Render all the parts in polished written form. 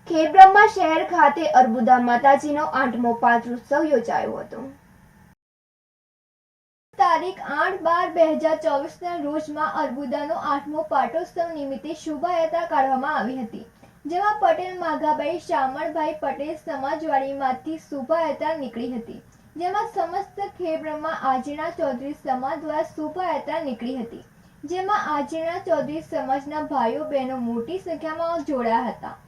ખેડબ્રહ્મા શહેર ખાતે અર્બુદા માતાજીનો 8મો પાત્રોત્સવ યોજાયો હતો। તારીખ 8/12/2024ના રોજ માં અર્બુદાનો 8મો પાટોત્સવ નિમિત્તે શોભાયાત્રા કાઢવામાં આવી હતી, જેમાં પટેલ માઘાભાઈ શામળભાઈ પટેલ સમાજવાડીમાંથી શોભાયાત્રા નીકળી હતી, જેમાં સમસ્ત ખેડબ્રહ્મા આજીણા ચૌધરી સમાજ દ્વારા શોભાયાત્રા નીકળી હતી, જેમાં આજીણા ચૌધરી સમાજના ભાઈઓ બહેનો મોટી સંખ્યામાં જોડાયા હતા।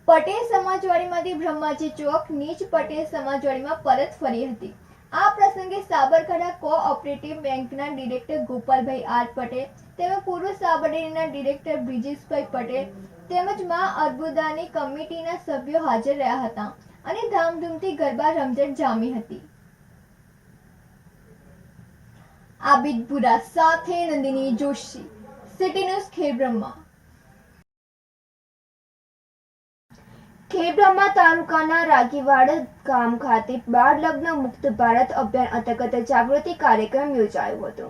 પટેલ સમાજવાડીમાંથી બ્રહ્માજી ચોક નીચ પટેલ સમાજવાડીમાં પરત ફરી હતી। આ પ્રસંગે સાબરકાંઠા કોઓપરેટિવ બેંકના ડિરેક્ટર ગોપાલભાઈ આર પટેલ તેમજ પૂર્વ સાબરડેરીના ડિરેક્ટર બ્રિજેશભાઈ પટેલ તેમજ મા અર્બુદાની કમિટીના સભ્યો હાજર રહ્યા હતા અને ધામધૂમથી ગરબા રમઝટ જામી હતી। આબિદપુરા સાથે નંદિની જોશી, સિટી ન્યૂઝ ખેડબ્રહ્મા। ખેડબ્રહ્મા તાલુકાના રાગીવાડ ગામ ખાતે બાળ લગ્ન મુક્ત ભારત અભિયાન અંતર્ગત જાગૃતિ કાર્યક્રમ યોજાયો હતો।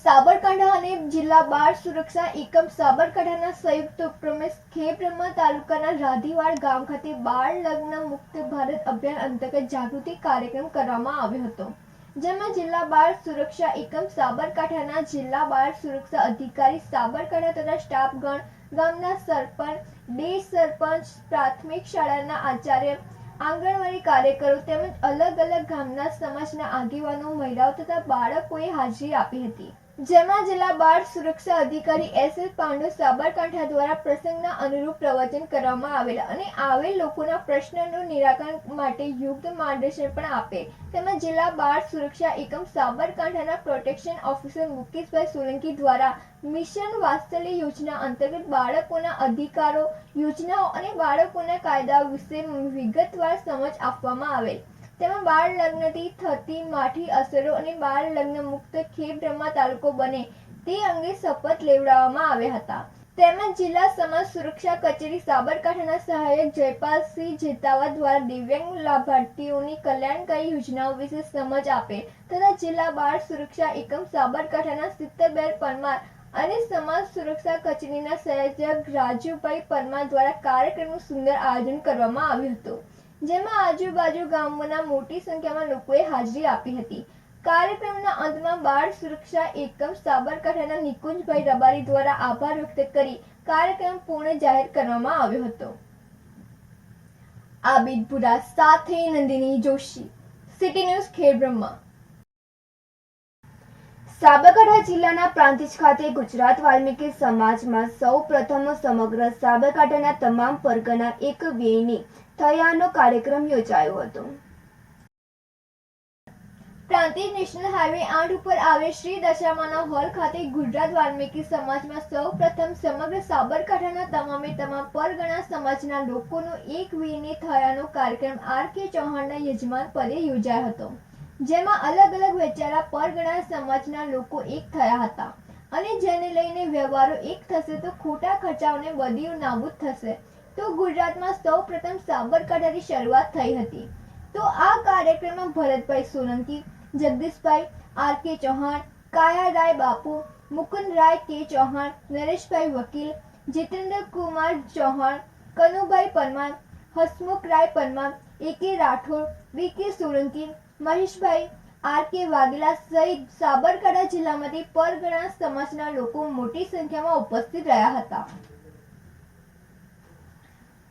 સાબરકાંઠા અને જિલ્લા બાળ સુરક્ષા એકમ સાબરકાંઠાના સંયુક્ત ઉપક્રમે ખેડબ્રહ્મા તાલુકાના રાધીવાડ ગામ ખાતે બાળ લગ્ન મુક્ત ભારત અભિયાન અંતર્ગત જાગૃતિ કાર્યક્રમ કરવામાં આવ્યો હતો, જેમાં જિલ્લા બાળ સુરક્ષા એકમ સાબરકાંઠાના જિલ્લા બાળ સુરક્ષા અધિકારી સાબરકાંઠા તથા સ્ટાફગણ, ગામના સરપંચ, ડે સરપંચ, પ્રાથમિક શાળાના આચાર્ય, આંગણવાડી કાર્યકરો તેમજ અલગ અલગ ગામના સમાજના આગેવાનો, મહિલાઓ તથા બાળકોએ હાજરી આપી હતી, જેમાં જિલ્લા બાળ સુરક્ષા અધિકારી એસ.એસ. પાંડુ સાબરકાંઠા દ્વારા પ્રસંગના અનુરૂપ પ્રવચન કરવામાં આવેલા અને આવેલ લોકોના પ્રશ્નોનું નિરાકરણ માટે યોગ્ય માર્ગદર્શન પણ આપે, તેમજ જિલ્લા બાળ સુરક્ષા એકમ સાબરકાંઠાના પ્રોટેક્શન ઓફિસર મુકેશભાઈ સોલંકી દ્વારા મિશન વાત્સલ્ય યોજના અંતર્ગત બાળકોના અધિકારો, યોજનાઓ અને બાળકોના કાયદાઓ વિશે વિગતવાર સમજ આપવામાં આવેલ, તેમાં બાળ લગ્નથી થતી માઠી અસરો અને બાળ લગ્ન મુક્ત ખેડબ્રહ્મા તાલુકો બને તે અંગે શપથ લેવડાવવામાં આવ્યા હતા, તેમજ જિલ્લા સમાજ સુરક્ષા કચેરી સાબરકાંઠાના સહાયક જયપાલસિંહ જેતાવા દ્વારા દિવ્યાંગ લાભાર્થીઓની કલ્યાણકારી યોજનાઓ વિશે સમજ આપે તથા જિલ્લા બાળ સુરક્ષા એકમ સાબરકાંઠાના સિત્તરબેન પરમાર અને સમાજ સુરક્ષા કચેરીના સંયોજક રાજુભાઈ પરમાર દ્વારા કાર્યક્રમનું સુંદર આયોજન કરવામાં આવ્યું હતું, જેમાં આજુબાજુ ગામોના મોટી સંખ્યામાં લોકોએ હાજરી આપી હતી। કાર્યક્રમના અંતમાં બાળ સુરક્ષા એકમ સાબરકાંઠાના નિકુંજભાઈ રબારી દ્વારા આભાર વ્યક્ત કરી કાર્યક્રમ પૂર્ણ જાહેર કરવામાં આવ્યો હતો। આબિદપુરા સાથે નંદિની જોશી, સિટી ન્યૂઝ ખેડબ્રહ્મા। સાબરકાંઠા જિલ્લાના પ્રાંતિજ ખાતે ગુજરાત વાલ્મીકી સમાજમાં સૌ પ્રથમ સમગ્ર સાબરકાંઠાના તમામ પરગના એક વેણી થયાનો કાર્યક્રમ યોજાયો હતો। પ્રાંતિજ નેશનલ હાઈવે 8 ઉપર આવેલ શ્રી દશામાના હોલ ખાતે ગુજરાત વાલ્મીકી સમાજમાં સૌ પ્રથમ સમગ્ર સાબરકાંઠાના તમામ પરગણા સમાજના લોકોનો એક વેણી થયાનો કાર્યક્રમ આર.કે. ચૌહાણના યજમાન પદે યોજાયો હતો, જેમાં અલગ અલગ વેચારા પરગણા સમાજના લોકો એક થયા હતા અને જેને લઈને વ્યવહારો એક થશે તો ખોટા ખર્ચાઓને બદીઓ નાબૂદ થશે, તો ગુજરાતમાં સૌ પ્રથમ સાબરકાંઠાથી શરૂઆત થઈ હતી। તો આ કાર્યક્રમમાં ભરતભાઈ સોલંકી, જગદીશભાઈ આર.કે. ચૌહાણ, કાયારાય બાપુ, મુકુંદરાય કે ચૌહાણ, નરેશભાઈ વકીલ, જીતેન્દ્ર કુમાર ચૌહાણ, કનુભાઈ પરમાર, હસમુખરાય પરમાર, એ.કે. રાઠોડ, વી.કે. સોલંકી, મહેશભાઈ આર.કે. વાઘેલા સહિત સાબરકાંઠા જિલ્લામાંથી પરગણા સમાજના લોકો મોટી સંખ્યામાં ઉપસ્થિત રહ્યા હતા।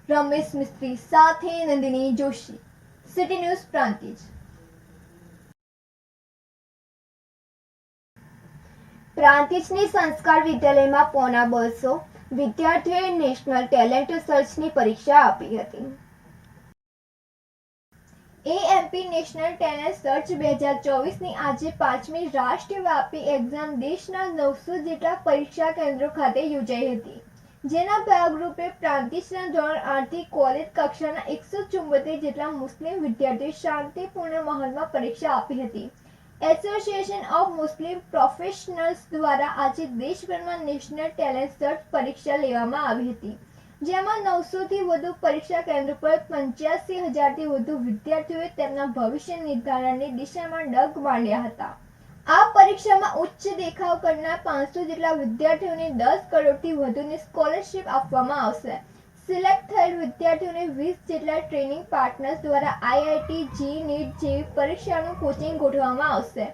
રમેશ મિસ્ત્રી સાથે નંદિની જોશી, સિટી ન્યૂઝ પ્રાંતિજ। પ્રાંતિજની સંસ્કાર વિદ્યાલયમાં પોણા 200 વિદ્યાર્થીઓએ નેશનલ ટેલેન્ટ સર્ચની પરીક્ષા આપી હતી। એએમપી નેશનલ ટેલેન્ટ સર્ચ 2024ની આજે 5મી રાષ્ટ્રવ્યાપી એક્ઝામ દેશના 900 જેટલા પરીક્ષા કેન્દ્રો ખાતે યોજાઈ હતી, જેના ભાગરૂપે પ્રાંતિજના ધોરણ 8થી કોલેજ કક્ષાના 174 જેટલા મુસ્લિમ વિદ્યાર્થીઓએ શાંતિપૂર્ણ માહોલમાં પરીક્ષા આપી હતી। એસોસિએશન ઓફ મુસ્લિમ પ્રોફેશનલ્સ દ્વારા આજે દેશભરમાં નેશનલ ટેલેન્ટ સર્ચ પરીક્ષા લેવામાં આવી હતી, જેમાં 900થી વધુ પરીક્ષા કેન્દ્રો પર 85,000થી વધુ વિદ્યાર્થીઓએ તેમના ભવિષ્ય નિર્ધારણની દિશામાં ડગ માંડ્યા હતા। આ પરીક્ષામાં ઉચ્ચ દેખાવ કરનાર 500 જેટલા વિદ્યાર્થીઓને 10 કરોડથી વધુની સ્કોલરશિપ આપવામાં આવશે। સિલેક્ટ થયેલ વિદ્યાર્થીઓને 20 જેટલા ટ્રેનિંગ પાર્ટનર્સ દ્વારા આઈઆઈટી જી નીટ જેવી પરીક્ષાનું કોચિંગ ગોઠવવામાં આવશે.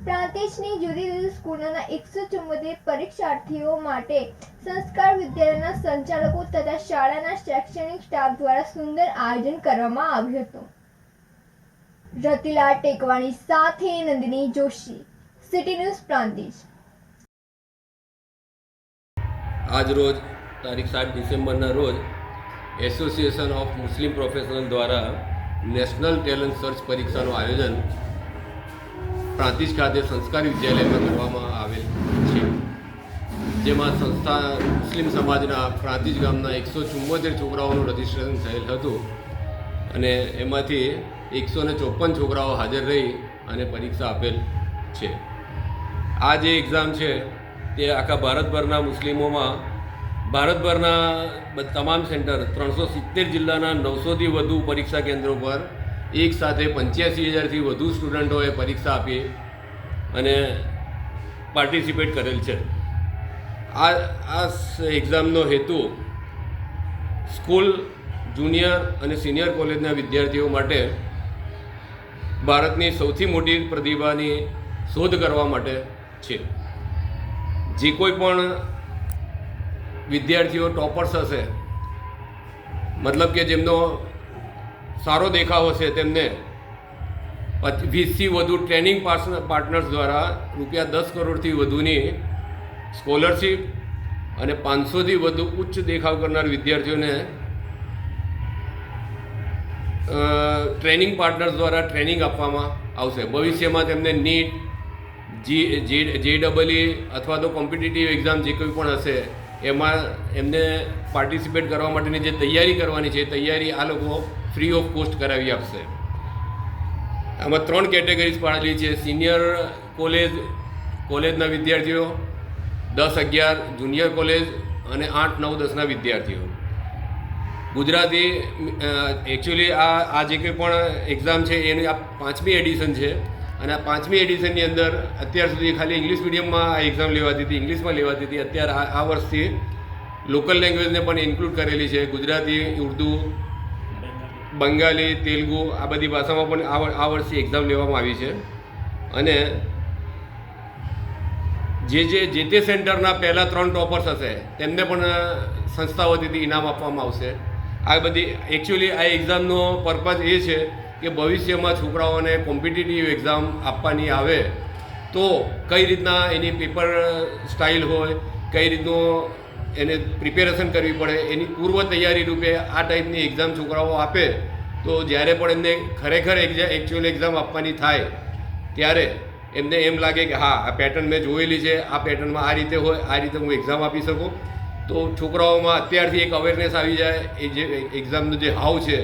પ્રાંતિજની જુદી જુદી સ્કૂલોના 174 પરીક્ષાર્થીઓ માટે સંસ્કાર વિદ્યાલયના સંચાલકો તથા શાળાના શૈક્ષણિક સ્ટાફ દ્વારા સુંદર આયોજન કરવામાં આવ્યું હતું. રતિલાલ ટેકવાણી સાથે નંદિની જોશી, સિટી ન્યૂઝ પ્રાંતિજ. આજ રોજ તારીખ 7 ડિસેમ્બરના રોજ એસોસિએશન ઓફ મુસ્લિમ પ્રોફેશનલ દ્વારા નેશનલ ટેલેન્ટ સર્ચ પરીક્ષાનું આયોજન પ્રાંતિજ ખાતે સંસ્કાર વિદ્યાલયમાં કરવામાં આવેલ છે, જેમાં સંસ્થા મુસ્લિમ સમાજના પ્રાંતિજ ગામના 174 છોકરાઓનું રજિસ્ટ્રેશન થયેલ હતું અને એમાંથી 154 છોકરાઓ હાજર રહી અને પરીક્ષા આપેલ છે. આ જે એક્ઝામ છે તે આખા ભારતભરના મુસ્લિમોમાં ભારતભરના તમામ સેન્ટર 370 જિલ્લાના 900થી વધુ પરીક્ષા કેન્દ્રો પર એક સાથે 85,000થી વધુ સ્ટુડન્ટોએ પરીક્ષા આપી અને પાર્ટિસિપેટ કરેલ છે. આ એક્ઝામનો હેતુ સ્કૂલ, જુનિયર અને સિનિયર કોલેજના વિદ્યાર્થીઓ માટે ભારતની સૌથી મોટી પ્રતિભાની શોધ કરવા માટે છે. જે કોઈ પણ વિદ્યાર્થીઓ ટોપર્સ હશે, મતલબ કે જેમનો સારો દેખાવ હશે, તેમને 20થી વધુ ટ્રેનિંગ પાર્ટનર્સ દ્વારા ₹10 કરોડથી વધુની સ્કોલરશીપ અને 500થી વધુ ઉચ્ચ દેખાવ કરનાર વિદ્યાર્થીઓને ટ્રેનિંગ પાર્ટનર્સ દ્વારા ટ્રેનિંગ આપવામાં આવશે. ભવિષ્યમાં તેમને નીટ, JEE અથવા તો કોમ્પિટિટિવ એક્ઝામ જે કોઈ પણ હશે એમાં એમને પાર્ટિસિપેટ કરવા માટેની જે તૈયારી કરવાની છે, તૈયારી આ લોકો ફ્રી ઓફ કોસ્ટ કરાવી આપશે. આમાં 3 કેટેગરીઝ પાડેલી છે: સિનિયર કોલેજના વિદ્યાર્થીઓ, 10-11 જુનિયર કોલેજ અને 8-9-10ના વિદ્યાર્થીઓ. ગુજરાતી એકચ્યુઅલી આ જે કંઈ પણ એક્ઝામ છે એની આ 5મી એડિશન છે અને આ 5મી એડિશનની અંદર અત્યાર સુધી ખાલી ઇંગ્લિશ મીડિયમમાં આ એક્ઝામ લેવાતી હતી, ઇંગ્લિશમાં લેવાતી હતી. અત્યારે આ વર્ષથી લોકલ લેંગ્વેજને પણ ઇન્ક્લુડ કરેલી છે. ગુજરાતી, ઉર્દુ, બંગાળી, તેલુગુ આ બધી ભાષામાં પણ આ વર્ષે એક્ઝામ લેવામાં આવી છે અને જે તે સેન્ટરના પહેલાં 3 ટોપર્સ હશે તેમને પણ સંસ્થા વતીથી ઇનામ આપવામાં આવશે. આ બધી એકચ્યુઅલી આ એક્ઝામનો પર્પઝ એ છે કે ભવિષ્યમાં છોકરાઓને કોમ્પિટિટિવ એક્ઝામ આપવાની આવે તો કઈ રીતના એની પેપર સ્ટાઇલ હોય, કઈ રીતનું એને પ્રિપેરેશન કરવી પડે, એની પૂર્વ તૈયારી રૂપે આ ટાઈપની એક્ઝામ છોકરાઓ આપે તો જ્યારે પણ એમને ખરેખર એકચ્યુઅલ એક્ઝામ આપવાની થાય ત્યારે એમને એમ લાગે કે હા, આ પેટર્ન મેં જોયેલી છે, આ પેટર્નમાં આ રીતે હોય, આ રીતે હું એક્ઝામ આપી શકું. તો છોકરાઓમાં અત્યારથી એક અવેરનેસ આવી જાય. એ જે એક્ઝામનો જે હાવ છે